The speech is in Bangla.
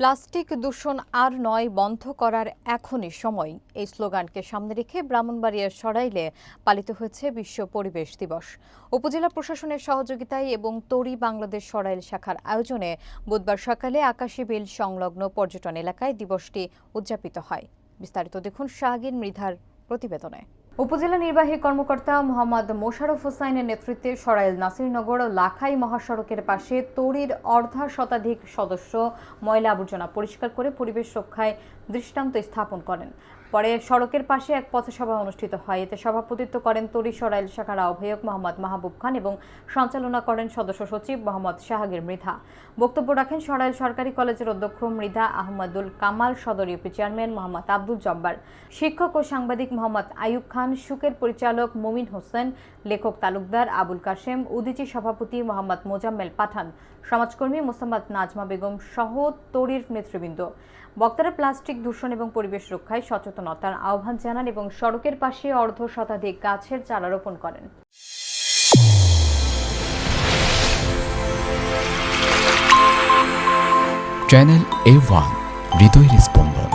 প্লাস্টিক দূষণ আর নয়, বন্ধ করার এখনই সময়। এই স্লোগানকে সামনে রেখে ব্রাহ্মণবাড়িয়ার সরাইলে পালিত হয়েছে বিশ্ব পরিবেশ দিবস। উপজেলা প্রশাসনের সহযোগিতায় এবং তরি বাংলাদেশ সরাইল শাখার আয়োজনে বুধবার সকালে আকাশী বিল সংলগ্ন পর্যটন এলাকায় দিবসটি উদযাপিত হয়। বিস্তারিত দেখুন শাহগীর মৃধার প্রতিবেদনে। উপজেলা নির্বাহী কর্মকর্তা মোহাম্মদ মোশাররফ হোসাইনের নেতৃত্বে সরাইল নাসিরনগর ও লাখাই মহাসড়কের পাশে তরির অর্ধা শতাধিক সদস্য ময়লা আবর্জনা পরিষ্কার করে পরিবেশ রক্ষায় দৃষ্টান্ত স্থাপন করেন। পরে সড়কের পাশে এক পথসভা অনুষ্ঠিত হয়। এতে সভাপতিত্ব করেন তরি সরাইল শাখার আহ্বায়ক মোহাম্মদ মাহবুব খান এবং সঞ্চালনা করেন সদস্য সচিব মোহাম্মদ শাহগীর মৃধা। বক্তব্য রাখেন সরাইল সরকারি কলেজের অধ্যক্ষ মৃধা আহমদুল কামাল, সদর ইউপি চেয়ারম্যান মোহাম্মদ আব্দুল জব্বার, শিক্ষক ও সাংবাদিক মোহাম্মদ আইয়ুব খান, শুকের পরিচালক মুমিন হোসেন, লেখক তালুকদার আবুল কাশেম, উদীচী সভাপতি মোহাম্মদ মোজাম্মেল পাঠান, সমাজকর্মী মোসাম্মদ নাজমা বেগম সহ তরির নেতৃবৃন্দ। বক্তারা প্লাস্টিক দূষণ এবং পরিবেশ রক্ষায় সচেতনতার আহ্বান জানান এবং সড়কের পাশে অর্ধ শতাধিক গাছের চারা রোপণ করেন। চ্যানেল A1 হৃদয়ের স্পন্দন।